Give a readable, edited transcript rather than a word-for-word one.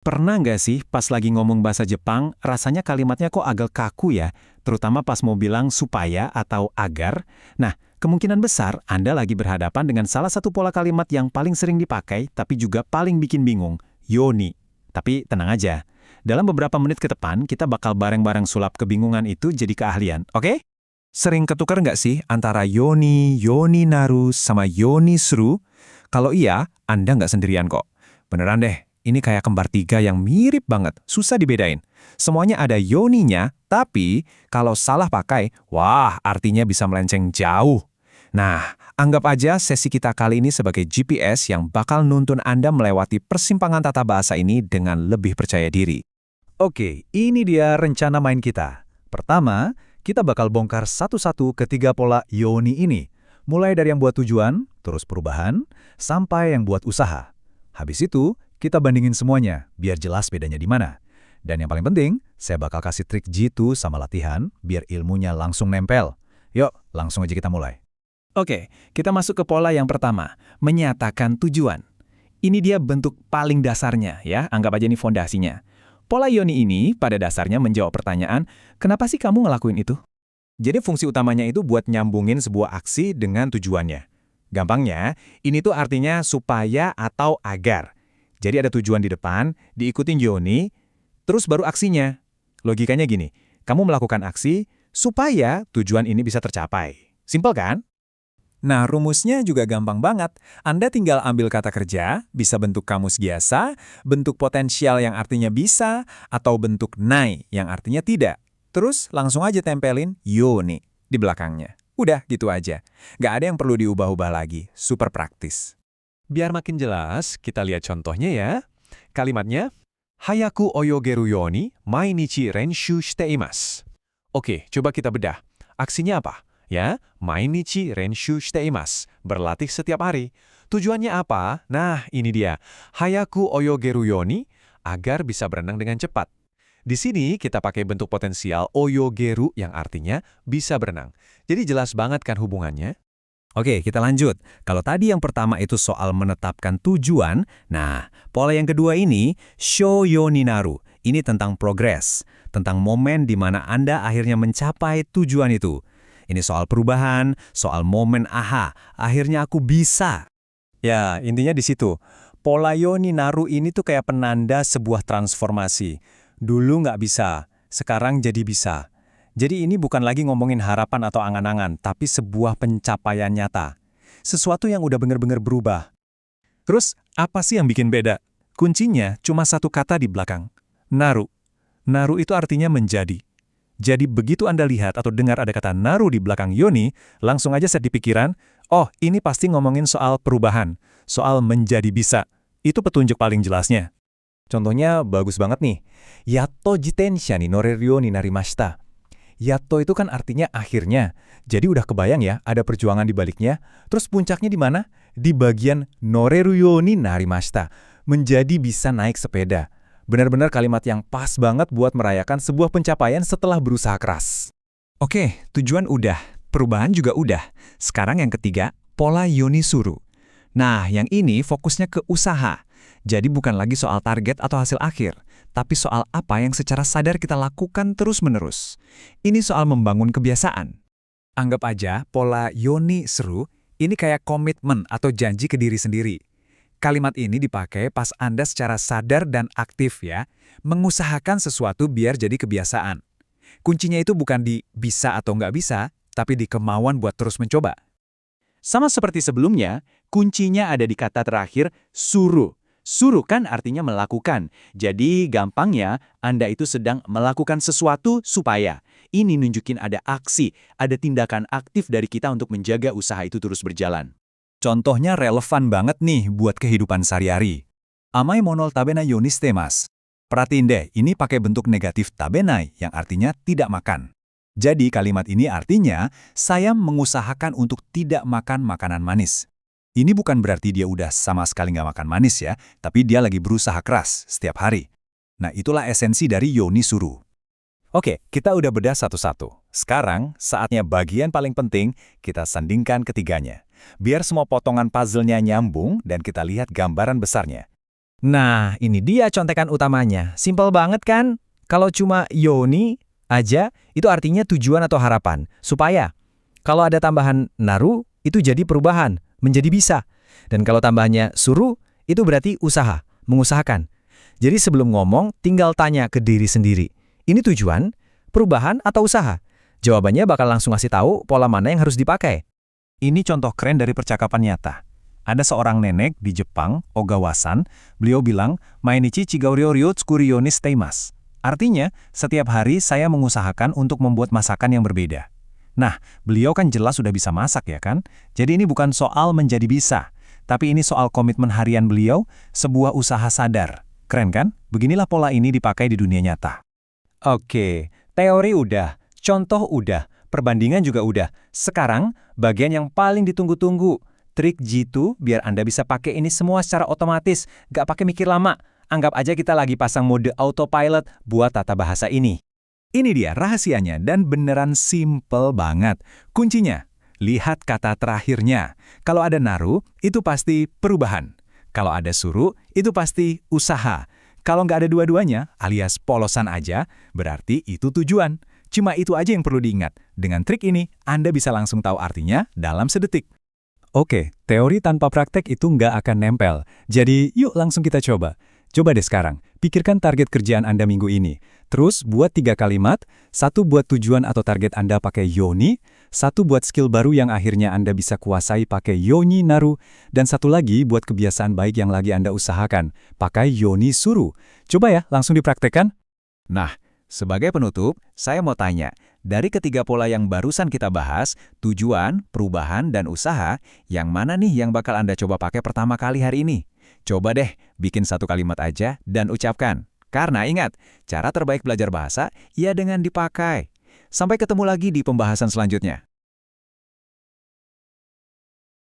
Pernah nggak sih pas lagi ngomong bahasa Jepang, rasanya kalimatnya kok agak kaku ya? Terutama pas mau bilang supaya atau agar. Nah, kemungkinan besar Anda lagi berhadapan dengan salah satu pola kalimat yang paling sering dipakai, tapi juga paling bikin bingung, yoni. Tapi tenang aja, dalam beberapa menit ke depan, kita bakal bareng-bareng sulap kebingungan itu jadi keahlian, oke? Sering ketukar nggak sih antara yoni, yoni naru, sama yoni suru? Kalau iya, Anda nggak sendirian kok. Beneran deh, ini kayak kembar tiga yang mirip banget, susah dibedain. Semuanya ada yoninya, tapi kalau salah pakai, wah artinya bisa melenceng jauh. Nah, anggap aja sesi kita kali ini sebagai GPS yang bakal nuntun Anda melewati persimpangan tata bahasa ini dengan lebih percaya diri. Oke, ini dia rencana main kita. Pertama, kita bakal bongkar satu-satu ketiga pola yoni ini. Mulai dari yang buat tujuan, terus perubahan, sampai yang buat usaha. Habis itu, kita bandingin semuanya, biar jelas bedanya di mana. Dan yang paling penting, saya bakal kasih trik jitu sama latihan, biar ilmunya langsung nempel. Yuk, langsung aja kita mulai. Oke, kita masuk ke pola yang pertama, menyatakan tujuan. Ini dia bentuk paling dasarnya ya, anggap aja ini fondasinya. Pola yoni ini pada dasarnya menjawab pertanyaan, kenapa sih kamu ngelakuin itu? Jadi fungsi utamanya itu buat nyambungin sebuah aksi dengan tujuannya. Gampangnya, ini tuh artinya supaya atau agar. Jadi ada tujuan di depan, diikutin yoni, terus baru aksinya. Logikanya gini, kamu melakukan aksi supaya tujuan ini bisa tercapai. Simpel kan? Nah, rumusnya juga gampang banget. Anda tinggal ambil kata kerja, bisa bentuk kamus biasa, bentuk potensial yang artinya bisa, atau bentuk nai yang artinya tidak. Terus langsung aja tempelin yoni di belakangnya. Udah gitu aja. Nggak ada yang perlu diubah-ubah lagi. Super praktis. Biar makin jelas, kita lihat contohnya ya. Kalimatnya, Hayaku oyogeru yoni mainichi renshu shite imasu. Oke, coba kita bedah. Aksinya apa? Ya, mainichi renshu shite imasu. Berlatih setiap hari. Tujuannya apa? Nah, ini dia. Hayaku oyogeru yoni, agar bisa berenang dengan cepat. Di sini kita pakai bentuk potensial oyogeru yang artinya bisa berenang. Jadi jelas banget kan hubungannya? Oke, kita lanjut. Kalau tadi yang pertama itu soal menetapkan tujuan, nah, pola yang kedua ini, shouyo ni naru. Ini tentang progres, tentang momen di mana Anda akhirnya mencapai tujuan itu. Ini soal perubahan, soal momen aha, akhirnya aku bisa. Ya, intinya di situ. Pola yoni naru ini tuh kayak penanda sebuah transformasi. Dulu nggak bisa, sekarang jadi bisa. Jadi ini bukan lagi ngomongin harapan atau angan-angan, tapi sebuah pencapaian nyata. Sesuatu yang udah bener-bener berubah. Terus, apa sih yang bikin beda? Kuncinya cuma satu kata di belakang. Naru. Naru itu artinya menjadi. Jadi begitu Anda lihat atau dengar ada kata naru di belakang yoni, langsung aja set di pikiran, oh ini pasti ngomongin soal perubahan, soal menjadi bisa. Itu petunjuk paling jelasnya. Contohnya bagus banget nih. Yatto jitensha ni noreru yo ni narimashita. Yatto itu kan artinya akhirnya. Jadi udah kebayang ya, ada perjuangan di baliknya. Terus puncaknya di mana? Di bagian noreru yo ni narimashita. Menjadi bisa naik sepeda. Benar-benar kalimat yang pas banget buat merayakan sebuah pencapaian setelah berusaha keras. Oke, tujuan udah. Perubahan juga udah. Sekarang yang ketiga, pola yoni suru. Nah, yang ini fokusnya ke usaha. Jadi bukan lagi soal target atau hasil akhir, tapi soal apa yang secara sadar kita lakukan terus-menerus. Ini soal membangun kebiasaan. Anggap aja pola yoni seru, ini kayak komitmen atau janji ke diri sendiri. Kalimat ini dipakai pas Anda secara sadar dan aktif ya, mengusahakan sesuatu biar jadi kebiasaan. Kuncinya itu bukan di bisa atau nggak bisa, tapi di kemauan buat terus mencoba. Sama seperti sebelumnya, kuncinya ada di kata terakhir, suru. Suruh kan artinya melakukan. Jadi gampangnya Anda itu sedang melakukan sesuatu supaya. Ini nunjukin ada aksi, ada tindakan aktif dari kita untuk menjaga usaha itu terus berjalan. Contohnya relevan banget nih buat kehidupan sehari-hari. Amai monol tabenai yonishitemasu. Perhatiin deh, ini pakai bentuk negatif tabenai yang artinya tidak makan. Jadi kalimat ini artinya saya mengusahakan untuk tidak makan makanan manis. Ini bukan berarti dia udah sama sekali nggak makan manis ya, tapi dia lagi berusaha keras setiap hari. Nah, itulah esensi dari yoni suru. Oke, kita udah bedah satu-satu. Sekarang, saatnya bagian paling penting, kita sandingkan ketiganya. Biar semua potongan puzzle-nya nyambung dan kita lihat gambaran besarnya. Nah, ini dia contekan utamanya. Simpel banget kan? Kalau cuma yoni aja, itu artinya tujuan atau harapan. Supaya, kalau ada tambahan naru, itu jadi perubahan, menjadi bisa. Dan kalau tambahannya suru, itu berarti usaha, mengusahakan. Jadi sebelum ngomong, tinggal tanya ke diri sendiri. Ini tujuan, perubahan, atau usaha? Jawabannya bakal langsung ngasih tahu pola mana yang harus dipakai. Ini contoh keren dari percakapan nyata. Ada seorang nenek di Jepang, Ogawa-san, beliau bilang, Mainichi chigauryo ryotskuri yo ni shiteimasu. Artinya, setiap hari saya mengusahakan untuk membuat masakan yang berbeda. Nah, beliau kan jelas sudah bisa masak ya kan? Jadi ini bukan soal menjadi bisa, tapi ini soal komitmen harian beliau, sebuah usaha sadar. Keren kan? Beginilah pola ini dipakai di dunia nyata. Oke, teori udah, contoh udah, perbandingan juga udah. Sekarang, bagian yang paling ditunggu-tunggu. Trik Jitu biar Anda bisa pakai ini semua secara otomatis, nggak pakai mikir lama. Anggap aja kita lagi pasang mode autopilot buat tata bahasa ini. Ini dia rahasianya dan beneran simple banget. Kuncinya, lihat kata terakhirnya. Kalau ada naru, itu pasti perubahan. Kalau ada suru, itu pasti usaha. Kalau nggak ada dua-duanya, alias polosan aja, berarti itu tujuan. Cuma itu aja yang perlu diingat. Dengan trik ini, Anda bisa langsung tahu artinya dalam sedetik. Oke, teori tanpa praktek itu nggak akan nempel. Jadi, yuk langsung kita coba. Coba deh sekarang, pikirkan target kerjaan Anda minggu ini. Terus buat 3 kalimat, 1 buat tujuan atau target Anda pakai yoni, 1 buat skill baru yang akhirnya Anda bisa kuasai pakai yoni naru, dan 1 lagi buat kebiasaan baik yang lagi Anda usahakan, pakai yoni suru. Coba ya, langsung dipraktekkan. Nah, sebagai penutup, saya mau tanya, dari ketiga pola yang barusan kita bahas, tujuan, perubahan, dan usaha, yang mana nih yang bakal Anda coba pakai pertama kali hari ini? Coba deh, bikin 1 kalimat aja dan ucapkan. Karena ingat, cara terbaik belajar bahasa, ya dengan dipakai. Sampai ketemu lagi di pembahasan selanjutnya.